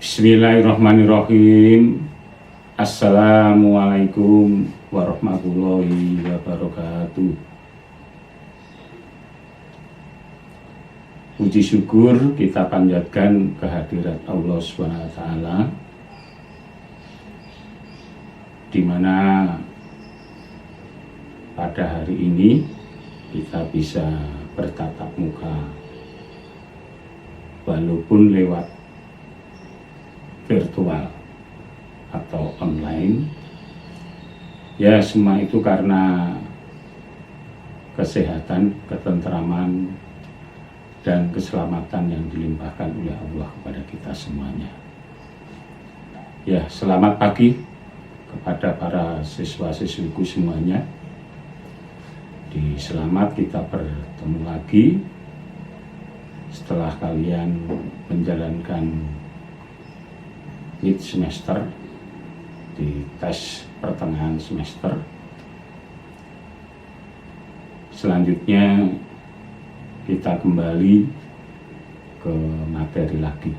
Bismillahirrahmanirrahim. Assalamualaikum warahmatullahi wabarakatuh. Puji syukur kita panjatkan kehadirat Allah SWT, di mana pada hari ini kita bisa bertatap muka walaupun lewat virtual atau online. Ya, semua itu karena kesehatan, ketentraman, dan keselamatan yang dilimpahkan oleh Allah kepada kita semuanya. Ya, selamat pagi kepada para siswa-siswiku semuanya. Di selamat kita bertemu lagi setelah kalian menjalankan mid semester di tes pertengahan semester. Selanjutnya kita kembali ke materi lagi,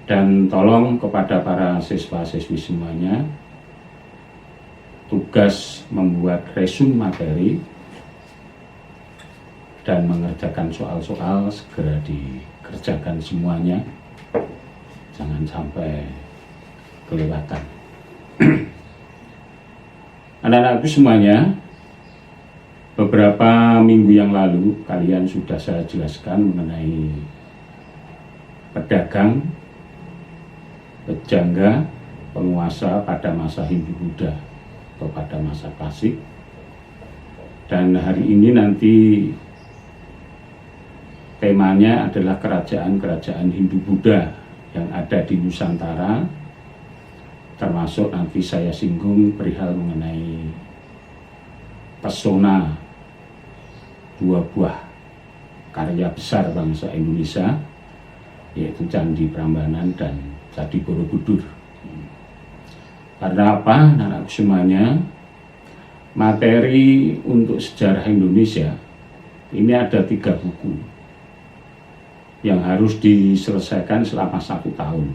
dan tolong kepada para siswa-siswi semuanya, tugas membuat resume materi dan mengerjakan soal-soal segera dikerjakan semuanya, jangan sampai kelewatan. Anak-anakku semuanya, beberapa minggu yang lalu kalian sudah saya jelaskan mengenai pedagang, pejangga, penguasa pada masa Hindu-Buddha atau pada masa klasik. Dan hari ini nanti temanya adalah kerajaan-kerajaan Hindu-Buddha yang ada di Nusantara, termasuk nanti saya singgung perihal mengenai pesona dua buah karya besar bangsa Indonesia, yaitu Candi Prambanan dan Candi Borobudur. Karena apa, anak-anakku semuanya, materi untuk sejarah Indonesia ini ada 3 buku yang harus diselesaikan selama 1 tahun.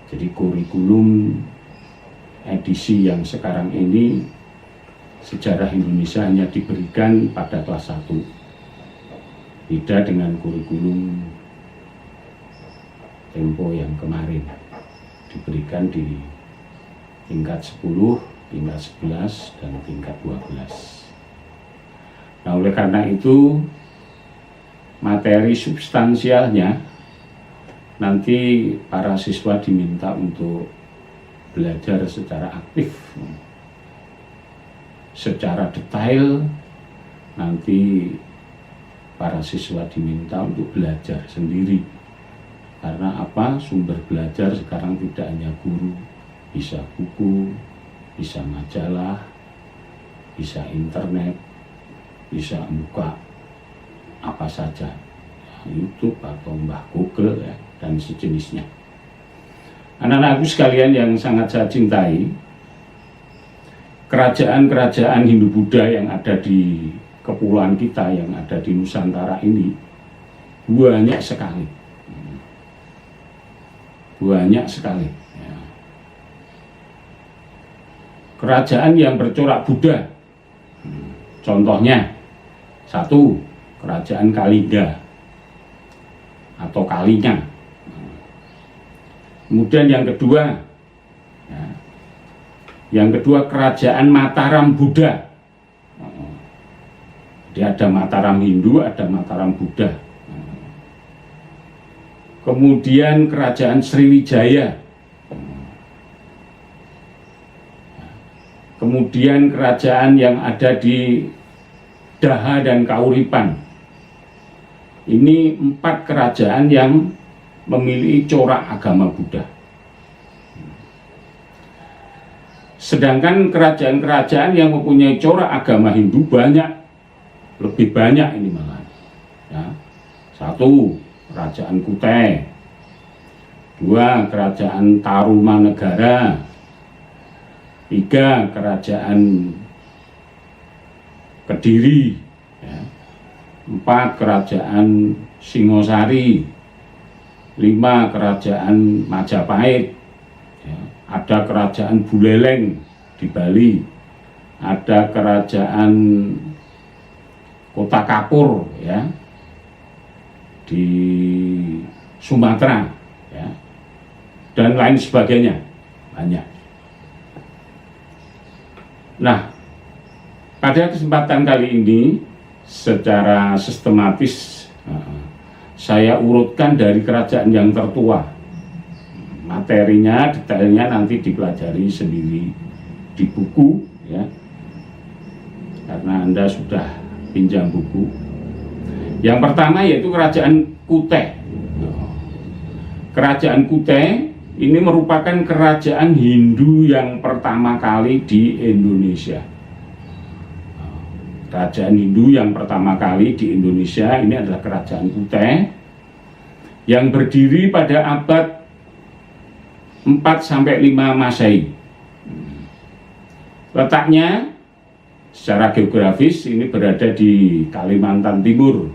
Jadi kurikulum edisi yang sekarang ini, sejarah Indonesia hanya diberikan pada kelas 1. Beda dengan kurikulum tempo yang kemarin, diberikan di tingkat 10, tingkat 11, dan tingkat 12. Nah, oleh karena itu materi substansialnya nanti para siswa diminta untuk belajar secara aktif, secara detail. Nanti para siswa diminta untuk belajar sendiri. Karena apa? Sumber belajar sekarang tidak hanya guru, bisa buku, bisa majalah, bisa internet, bisa buka apa saja, YouTube atau Mbah Google ya, dan sejenisnya. Anak-anakku sekalian yang sangat saya cintai, kerajaan-kerajaan Hindu-Buddha yang ada di kepulauan kita, yang ada di Nusantara ini, banyak sekali. Banyak sekali ya. Kerajaan yang bercorak Buddha, contohnya 1, Kerajaan Kalinga atau Kalinga. Kemudian yang kedua, Kerajaan Mataram Buddha. Jadi ada Mataram Hindu, ada Mataram Buddha. Kemudian Kerajaan Sriwijaya. Kemudian kerajaan yang ada di Daha dan Kauripan. Ini 4 kerajaan yang memiliki corak agama Buddha. Sedangkan kerajaan-kerajaan yang mempunyai corak agama Hindu banyak, lebih banyak ini malah. Ya. 1, Kerajaan Kutai. 2, Kerajaan Tarumanegara. 3, Kerajaan Kediri. Ya. 4, Kerajaan Singosari. 5 kerajaan Majapahit, ya. Ada kerajaan Buleleng di Bali, ada kerajaan Kota Kapur, ya, di Sumatera, ya, dan lain sebagainya, banyak. Nah, pada kesempatan kali ini secara sistematis saya urutkan dari kerajaan yang tertua. Materinya, detailnya nanti dipelajari sendiri di buku, ya, karena Anda sudah pinjam buku. Yang pertama yaitu kerajaan Kutai. Kerajaan Kutai ini merupakan kerajaan Hindu yang pertama kali di Indonesia. Kerajaan Hindu yang pertama kali di Indonesia ini adalah kerajaan Kutai yang berdiri pada abad 4-5 Masehi. Letaknya secara geografis ini berada di Kalimantan Timur,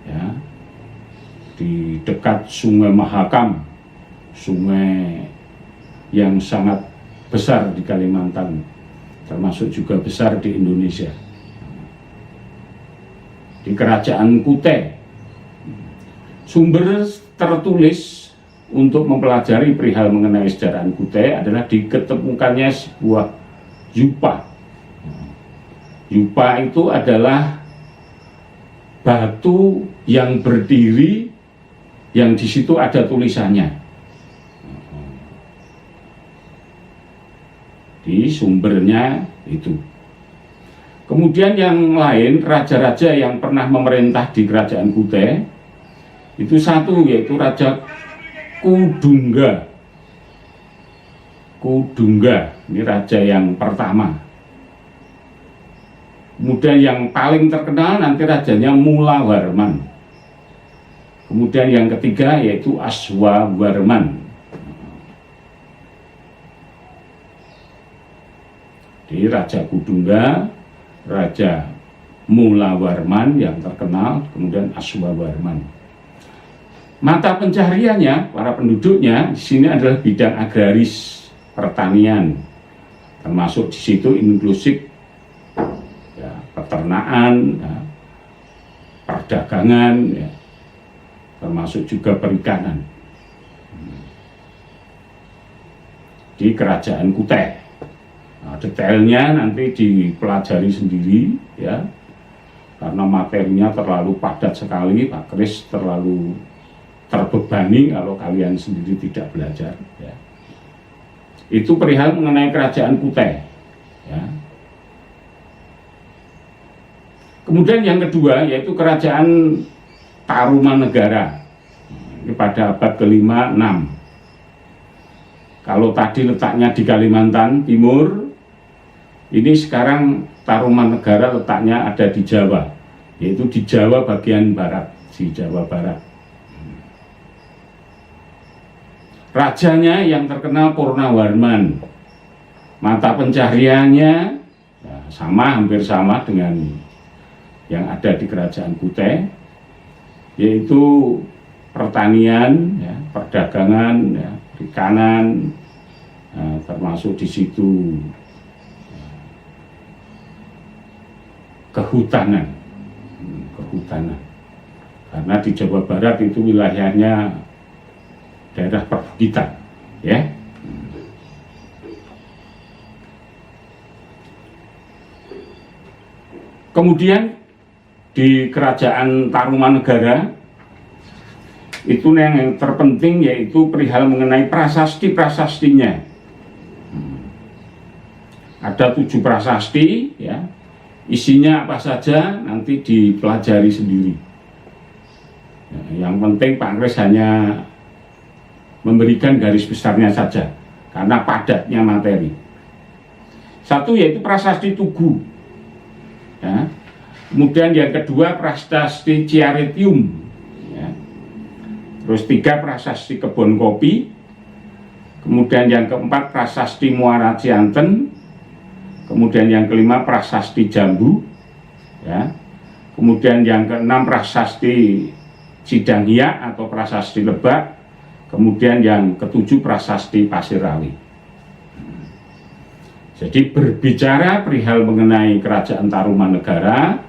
ya, di dekat Sungai Mahakam, sungai yang sangat besar di Kalimantan, termasuk juga besar di Indonesia. Di kerajaan Kutai, sumber tertulis untuk mempelajari perihal mengenai sejarah Kutai adalah diketemukannya sebuah yupa. Yupa itu adalah batu yang berdiri, yang di situ ada tulisannya. Di sumbernya itu. Kemudian yang lain, raja-raja yang pernah memerintah di kerajaan Kutai itu satu, yaitu Raja Kudungga. Kudungga, ini raja yang pertama. Kemudian yang paling terkenal nanti rajanya Mulawarman. Kemudian yang ketiga yaitu Aswawarman. Di Raja Kudungga, Raja Mulawarman yang terkenal, kemudian Aswawarman. Mata pencahariannya, para penduduknya di sini adalah bidang agraris, pertanian, termasuk di situ inklusif, ya, peternakan, ya, perdagangan, ya, termasuk juga perikanan. Di kerajaan Kutai. Nah, detailnya nanti dipelajari sendiri, ya, karena materinya terlalu padat sekali, Pak Kris terlalu terbebani kalau kalian sendiri tidak belajar, ya. Itu perihal mengenai kerajaan Kutai, ya. Kemudian yang kedua yaitu kerajaan Tarumanegara. Ini pada abad ke-5-6. Kalau tadi letaknya di Kalimantan Timur, ini sekarang Tarumanegara letaknya ada di Jawa, yaitu di Jawa bagian barat, di Jawa Barat. Rajanya yang terkenal Purnawarman. Mata pencahariannya ya, hampir sama dengan yang ada di kerajaan Kutai, yaitu pertanian, ya, perdagangan, ya, perikanan, ya, termasuk di situ ya, kehutanan. Karena di Jawa Barat itu wilayahnya daerah perbukitan, ya. Kemudian di kerajaan Tarumanegara itu yang terpenting yaitu perihal mengenai prasasti-prasastinya. Ada 7 prasasti, ya. Isinya apa saja nanti dipelajari sendiri. Ya, yang penting Pak Kris hanya memberikan garis besarnya saja karena padatnya materi. Satu yaitu prasasti Tugu, ya. Kemudian yang kedua prasasti Ciaritium, ya. Terus 3 prasasti Kebon Kopi. Kemudian yang keempat prasasti Muara Cianten. Kemudian yang kelima prasasti Jambu, ya. Kemudian yang keenam prasasti Sidanghiyak atau Prasasti Lebak, kemudian yang ketujuh Prasasti Pasirawi. Jadi berbicara perihal mengenai Kerajaan Tarumanegara,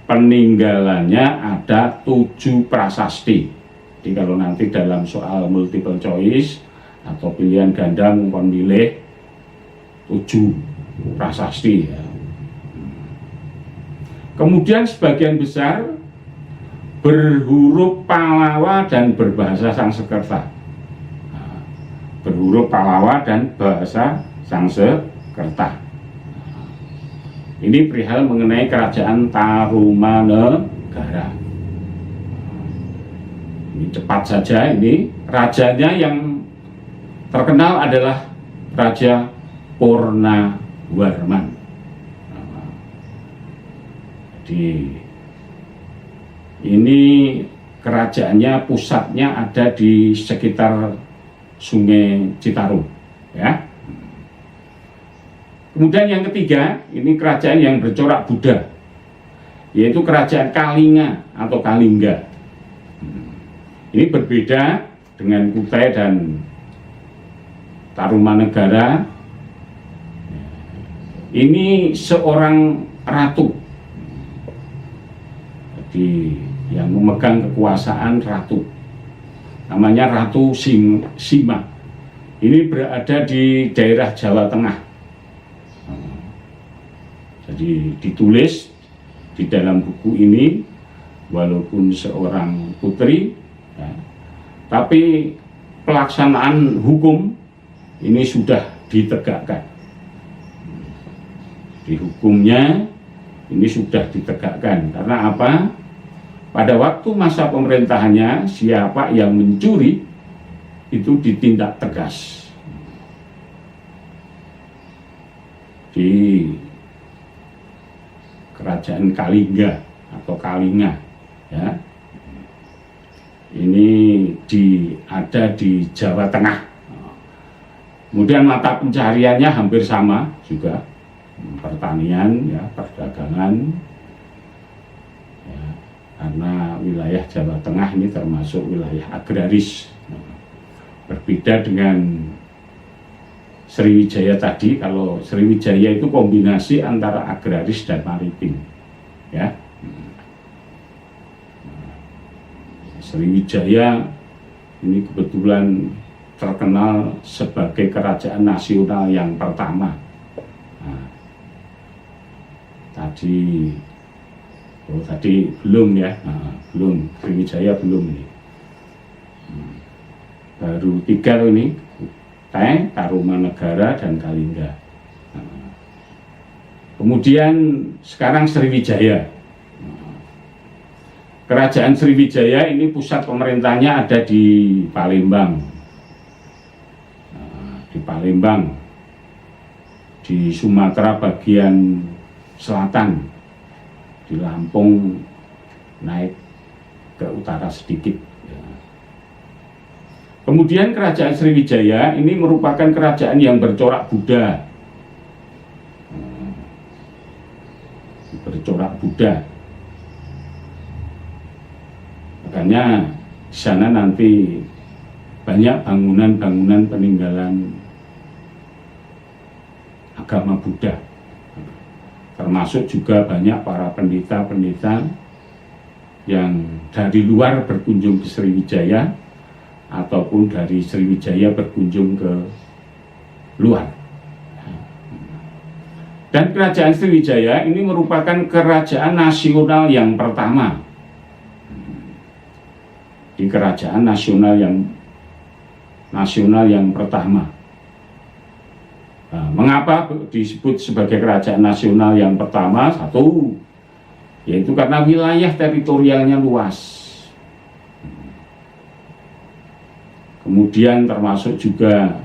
peninggalannya ada 7 prasasti. Jadi kalau nanti dalam soal multiple choice atau pilihan ganda mungkin milih 7 prasasti ya. Kemudian sebagian besar berhuruf Pallawa dan berbahasa Sangsekerta. Nah, berhuruf Pallawa dan bahasa Sangsekerta. Ini perihal mengenai Kerajaan Tarumanegara. Ini cepat saja, ini rajanya yang terkenal adalah Raja Purnawarman. Jadi ini kerajaannya, pusatnya ada di sekitar Sungai Citarum, ya. Kemudian yang ketiga, ini kerajaan yang bercorak Buddha, yaitu Kerajaan Kalinga atau Kalingga. Ini berbeda dengan Kutai dan Tarumanegara. Ini seorang ratu, jadi yang memegang kekuasaan ratu, namanya Ratu Sima. Ini berada di daerah Jawa Tengah. Jadi ditulis di dalam buku ini, walaupun seorang putri, ya, tapi pelaksanaan hukum ini sudah ditegakkan. Di hukumnya ini sudah ditegakkan. Karena apa? Pada waktu masa pemerintahannya, siapa yang mencuri itu ditindak tegas. Di Kerajaan Kalingga atau Kalinga, ya, ini ada di Jawa Tengah. Kemudian mata pencariannya hampir sama juga, pertanian, ya, perdagangan, ya, karena wilayah Jawa Tengah ini termasuk wilayah agraris. Berbeda dengan Sriwijaya tadi. Kalau Sriwijaya itu kombinasi antara agraris dan maritim, ya. Sriwijaya ini kebetulan terkenal sebagai kerajaan nasional yang pertama. Nah, tadi belum ya, belum, Sriwijaya belum ini. Baru 3 ini, Kutai, Tarumanegara, dan Kalingga. Kemudian sekarang Sriwijaya. Kerajaan Sriwijaya ini pusat pemerintahnya ada di Palembang. Di Palembang, di Sumatera bagian selatan, di Lampung naik ke utara sedikit. Kemudian Kerajaan Sriwijaya ini merupakan kerajaan yang bercorak Buddha. Bercorak Buddha. Makanya di sana nanti banyak bangunan-bangunan peninggalan agama Buddha. Termasuk juga banyak para pendeta-pendeta yang dari luar berkunjung ke Sriwijaya, ataupun dari Sriwijaya berkunjung ke luar. Dan Kerajaan Sriwijaya ini merupakan kerajaan nasional yang pertama. Di kerajaan nasional yang pertama. Nah, mengapa disebut sebagai kerajaan nasional yang pertama? Satu, yaitu karena wilayah teritorialnya luas. Kemudian termasuk juga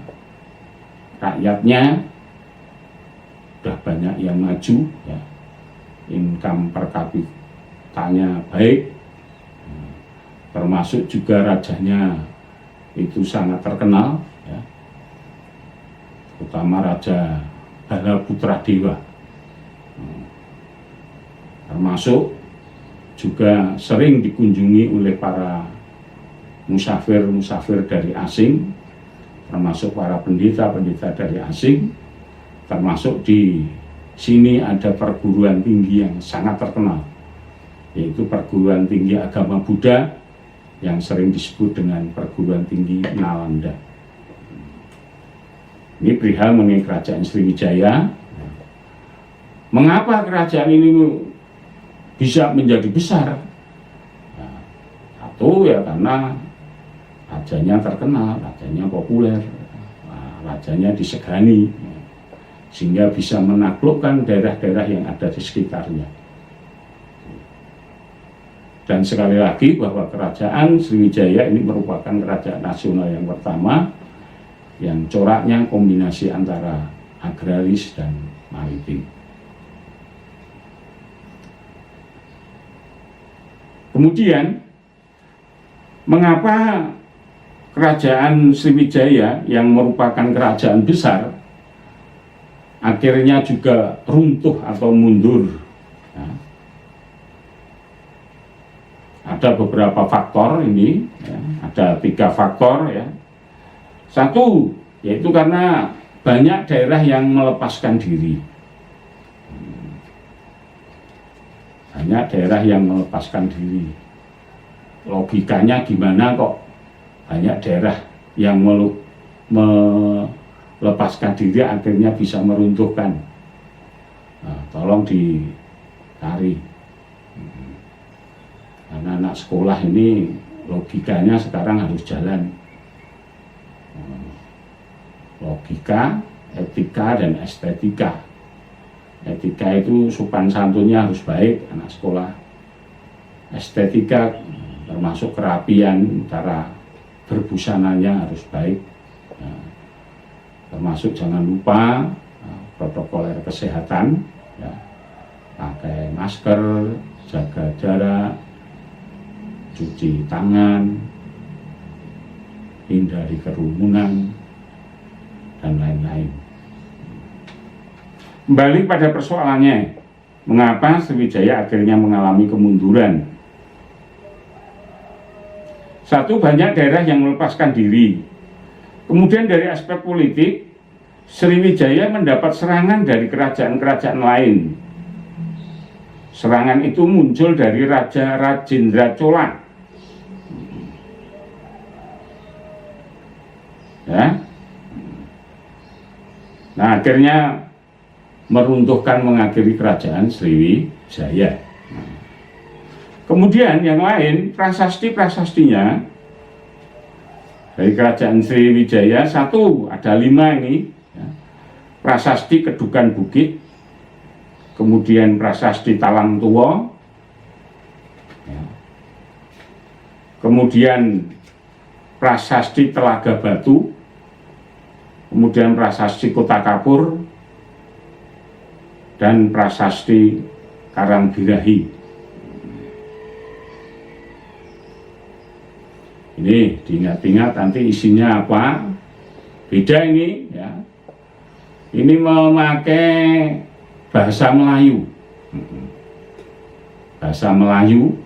rakyatnya sudah banyak yang maju, ya. Income per kapitanya baik, termasuk juga rajanya itu sangat terkenal, ya. Terutama Raja Balaputradewa, termasuk juga sering dikunjungi oleh para musafir dari asing, termasuk para pendeta dari asing, termasuk di sini ada perguruan tinggi yang sangat terkenal, yaitu perguruan tinggi agama Buddha yang sering disebut dengan perguruan tinggi Nalanda. Ini perihal mengenai kerajaan Sriwijaya. Mengapa kerajaan ini bisa menjadi besar? Satu ya karena rajanya terkenal, rajanya populer, rajanya disegani, sehingga bisa menaklukkan daerah-daerah yang ada di sekitarnya. Dan sekali lagi bahwa kerajaan Sriwijaya ini merupakan kerajaan nasional yang pertama yang coraknya kombinasi antara agraris dan maritim. Kemudian, mengapa kerajaan Sriwijaya yang merupakan kerajaan besar akhirnya juga runtuh atau mundur? Nah, ada beberapa faktor ini, ya, ada 3 faktor ya. Satu, yaitu karena banyak daerah yang melepaskan diri. Banyak daerah yang melepaskan diri. Logikanya gimana kok banyak daerah yang melepaskan diri akhirnya bisa meruntuhkan? Nah, tolong dicari. Karena anak sekolah ini logikanya sekarang harus jalan. Logika, etika, dan estetika. Etika itu sopan santunnya harus baik, anak sekolah. Estetika termasuk kerapian, cara berbusananya harus baik. Nah, termasuk jangan lupa protokol kesehatan, ya, pakai masker, jaga jarak, cuci tangan, hindari kerumunan, dan lain-lain. Kembali pada persoalannya, mengapa Sriwijaya akhirnya mengalami kemunduran? Satu, banyak daerah yang melepaskan diri. Kemudian dari aspek politik, Sriwijaya mendapat serangan dari kerajaan-kerajaan lain. Serangan itu muncul dari Raja Rajendra Chola. Ya. Nah, akhirnya meruntuhkan, mengakhiri kerajaan Sriwijaya. Kemudian yang lain, prasasti-prasastinya dari kerajaan Sriwijaya, satu, ada 5 ini, ya. Prasasti Kedukan Bukit, kemudian prasasti Talang Tua, ya. Kemudian prasasti Telaga Batu, kemudian prasasti Kota Kapur, dan prasasti Karangbirahi. Ini diingat-ingat nanti isinya apa. Beda ini ya. Ini memakai bahasa Melayu. Bahasa Melayu,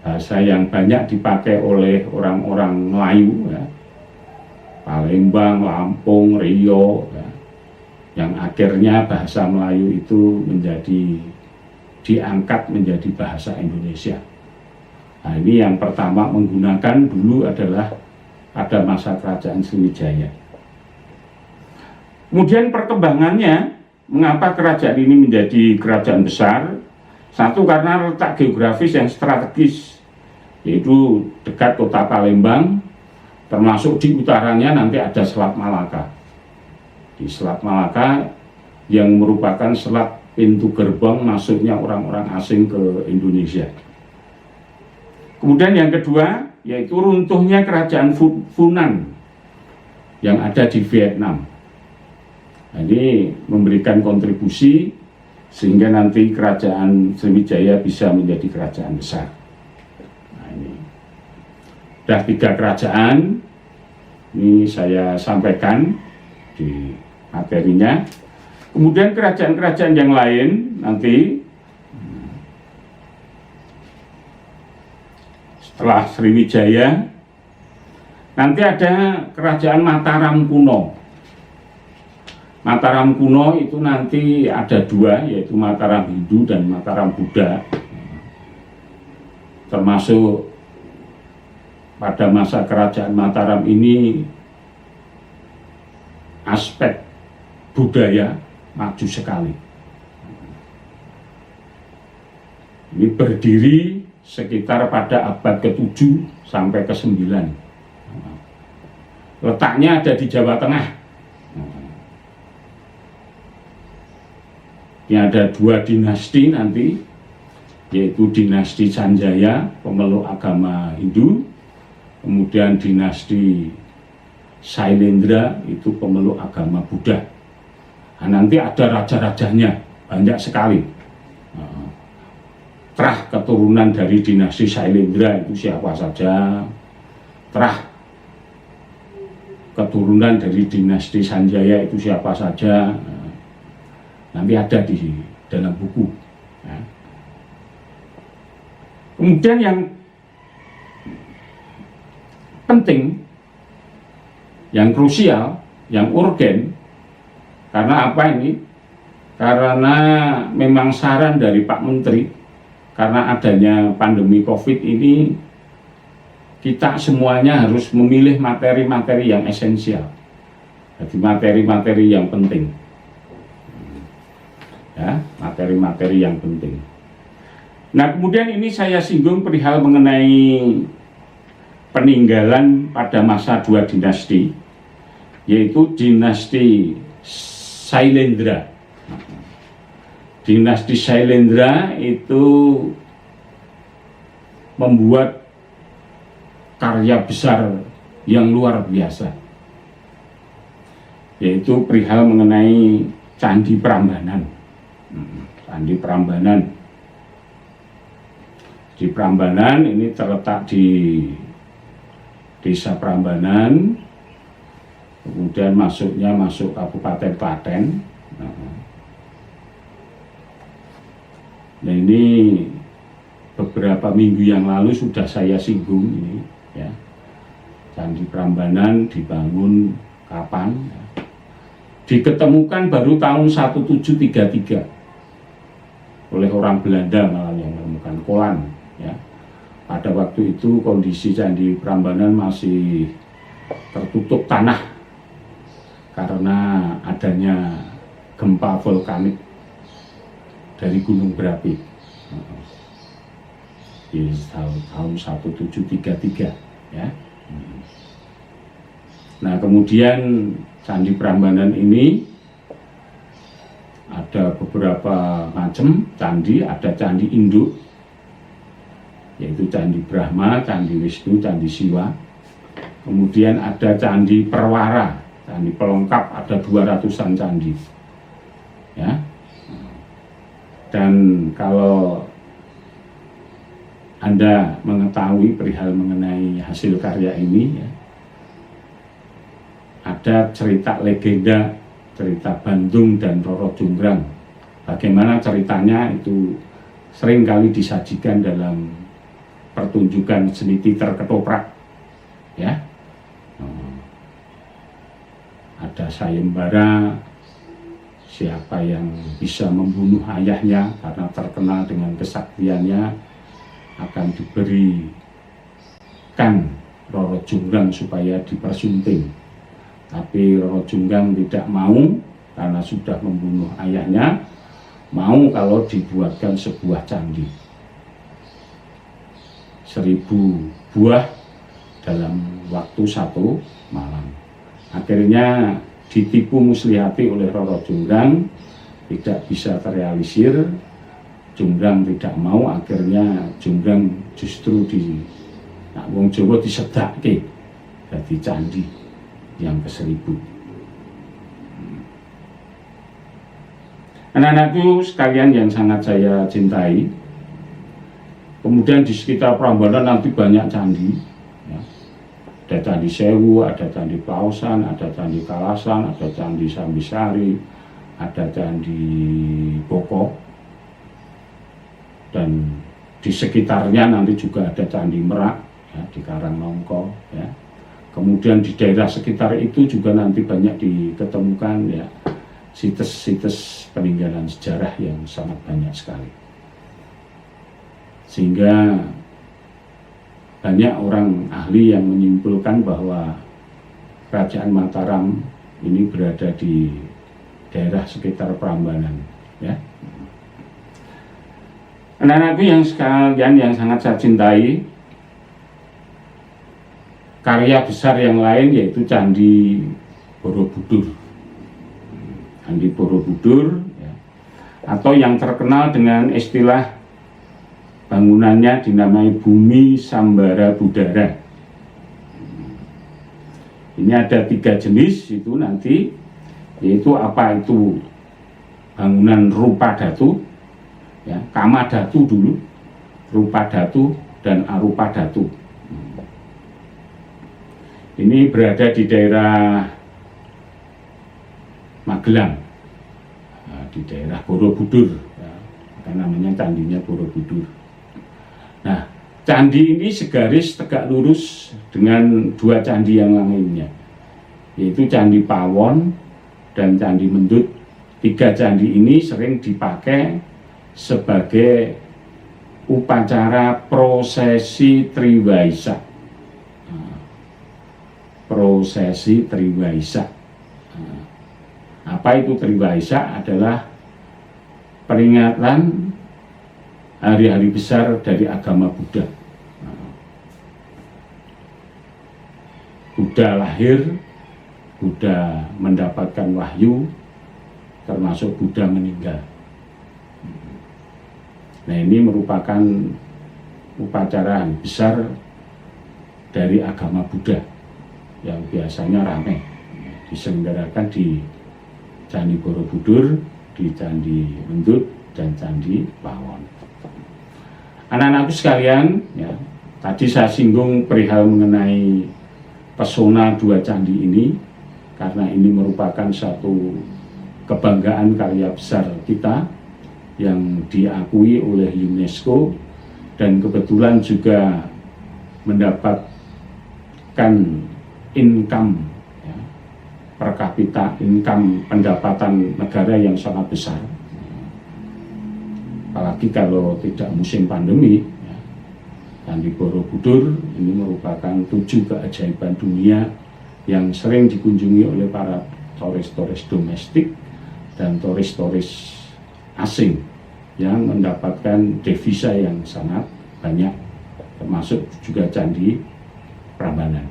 bahasa yang banyak dipakai oleh orang-orang Melayu ya. Palembang, Lampung, Riau ya. Yang akhirnya bahasa Melayu itu diangkat menjadi bahasa Indonesia. Nah, ini yang pertama menggunakan dulu adalah pada masa kerajaan Sriwijaya. Kemudian perkembangannya, mengapa kerajaan ini menjadi kerajaan besar? Satu, karena letak geografis yang strategis, yaitu dekat kota Palembang, termasuk di utaranya nanti ada Selat Malaka. Di Selat Malaka yang merupakan selat pintu gerbang masuknya orang-orang asing ke Indonesia. Kemudian yang kedua, yaitu runtuhnya kerajaan Funan yang ada di Vietnam. Nah, ini memberikan kontribusi sehingga nanti kerajaan Sriwijaya bisa menjadi kerajaan besar. Nah, ini sudah 3 kerajaan, ini saya sampaikan di materinya. Kemudian kerajaan-kerajaan yang lain nanti setelah Sriwijaya nanti ada kerajaan Mataram kuno. Mataram kuno itu nanti ada dua, yaitu Mataram Hindu dan Mataram Buddha. Termasuk pada masa kerajaan Mataram ini aspek budaya maju sekali. Ini berdiri sekitar pada abad ke-7 sampai ke-9. Letaknya ada di Jawa Tengah. Ini ada dua dinasti nanti, yaitu dinasti Sanjaya, pemeluk agama Hindu, kemudian dinasti Sailendra, itu pemeluk agama Buddha. Nah, nanti ada raja-rajanya, banyak sekali. Terah keturunan dari dinasti Sailendra itu siapa saja, terah keturunan dari dinasti Sanjaya itu siapa saja, nanti ada di dalam buku. Kemudian yang penting, yang krusial, yang urgen, karena apa ini? Karena memang saran dari Pak Menteri, karena adanya pandemi COVID ini, kita semuanya harus memilih materi-materi yang esensial, jadi materi-materi yang penting, ya, materi-materi yang penting. Nah, kemudian ini saya singgung perihal mengenai peninggalan pada masa dua dinasti, yaitu dinasti Sailendra. Dinasti Sailendra itu membuat karya besar yang luar biasa, yaitu perihal mengenai Candi Prambanan. Candi Prambanan. Di Prambanan ini terletak di Desa Prambanan, kemudian masuk Kabupaten Klaten. Nah, ini beberapa minggu yang lalu sudah saya singgung ini, ya. Candi Prambanan dibangun kapan? Ya. Diketemukan baru tahun 1733 oleh orang Belanda, malah yang menemukan kolan, ya. Pada waktu itu kondisi Candi Prambanan masih tertutup tanah karena adanya gempa vulkanik dari gunung berapi di tahun 1733, ya. Nah, kemudian Candi Prambanan ini ada beberapa macam candi, ada candi induk, yaitu Candi Brahma, Candi Wisnu, Candi Siwa. Kemudian ada Candi Perwara, candi pelengkap, ada 200-an candi, ya. Dan kalau Anda mengetahui perihal mengenai hasil karya ini, ya, ada cerita legenda, cerita Bandung dan Roro Jonggrang. Bagaimana ceritanya itu sering kali disajikan dalam pertunjukan seni teater ketoprak, ya. Ada sayembara, siapa yang bisa membunuh ayahnya karena terkenal dengan kesaktiannya akan diberikan Roro Jonggrang supaya dipersunting. Tapi Roro Jonggrang tidak mau karena sudah membunuh ayahnya, mau kalau dibuatkan sebuah candi 1000 buah dalam waktu 1 malam. Akhirnya ditipu muslihati oleh Roro Jonggrang, tidak bisa terrealisir. Jonggrang tidak mau, akhirnya Jonggrang justru wong Jawa disedake jadi candi yang ke-1000. Anak-anakku sekalian yang sangat saya cintai, kemudian di sekitar Prambanan nanti banyak candi, ya. Ada Candi Sewu, ada Candi Pausan, ada Candi Kalasan, ada Candi Sambisari, ada Candi Boko, dan di sekitarnya nanti juga ada Candi Merak, ya, di Karangnongko, ya. Kemudian di daerah sekitar itu juga nanti banyak diketemukan ya situs-situs peninggalan sejarah yang sangat banyak sekali. Sehingga banyak orang ahli yang menyimpulkan bahwa Kerajaan Mataram ini berada di daerah sekitar Prambanan, ya. Anak-anakku yang sekalian yang sangat saya cintai, karya besar yang lain yaitu Candi Borobudur. Candi Borobudur, ya, atau yang terkenal dengan istilah bangunannya dinamai Bumi Sambara Budara. Ini ada 3 jenis itu nanti, yaitu apa itu bangunan rupa datu, ya, kama datu dulu, rupa datu dan arupa datu. Ini berada di daerah Magelang, di daerah Borobudur, ya, namanya candinya Borobudur. Nah, candi ini segaris tegak lurus dengan 2 candi yang lainnya, yaitu Candi Pawon dan Candi Mendut. 3 candi ini sering dipakai sebagai upacara prosesi Triwaisak. Prosesi Triwaisak. Apa itu Triwaisak? Adalah peringatan hari-hari besar dari agama Buddha. Buddha lahir, Buddha mendapatkan wahyu, termasuk Buddha meninggal. Nah, ini merupakan upacara besar dari agama Buddha yang biasanya ramai diselenggarakan di Candi Borobudur, di Candi Mendut, dan Candi Pawon. Anak-anakku sekalian, ya, tadi saya singgung perihal mengenai pesona 2 candi ini, karena ini merupakan satu kebanggaan karya besar kita yang diakui oleh UNESCO dan kebetulan juga mendapatkan income, ya, per kapita, income pendapatan negara yang sangat besar. Apalagi kalau tidak musim pandemi, ya. Candi Borobudur ini merupakan 7 keajaiban dunia yang sering dikunjungi oleh para turis-turis domestik dan turis-turis asing yang mendapatkan devisa yang sangat banyak, termasuk juga Candi Prambanan.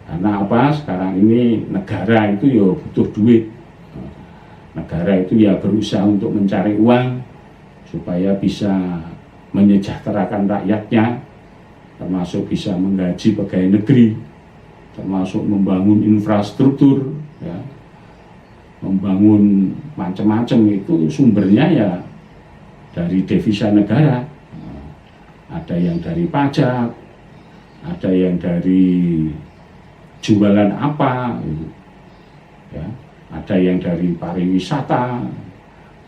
Karena apa? Sekarang ini negara itu ya butuh duit. Negara itu ya berusaha untuk mencari uang supaya bisa menyejahterakan rakyatnya, termasuk bisa menggaji pegawai negeri, termasuk membangun infrastruktur, ya, membangun macam-macam. Itu sumbernya ya dari devisa negara. Ada yang dari pajak, ada yang dari jualan apa, gitu, ya, ada yang dari pariwisata,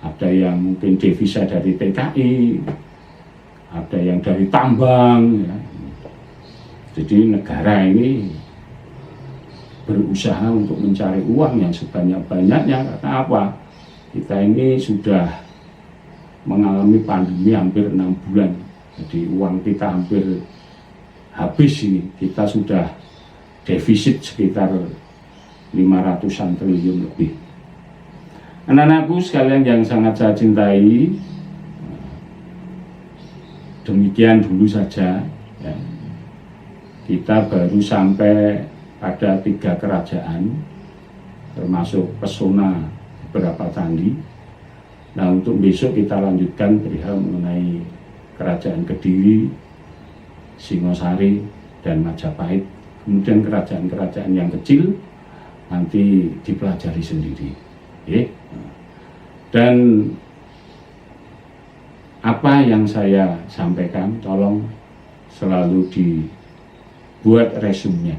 ada yang mungkin devisa dari TKI, ada yang dari tambang, ya. Jadi negara ini berusaha untuk mencari uang yang sebanyak-banyaknya. Karena apa? Kita ini sudah mengalami pandemi hampir 6 bulan. Jadi uang kita hampir habis ini. Kita sudah defisit sekitar 500-an triliun lebih. Anak-anakku sekalian yang sangat saya cintai, demikian dulu saja, ya. Kita baru sampai pada 3 kerajaan, termasuk pesona beberapa candi. Nah, untuk besok kita lanjutkan perihal mengenai Kerajaan Kediri, Singosari, dan Majapahit. Kemudian kerajaan-kerajaan yang kecil nanti dipelajari sendiri, ya. Dan apa yang saya sampaikan tolong selalu dibuat resumenya.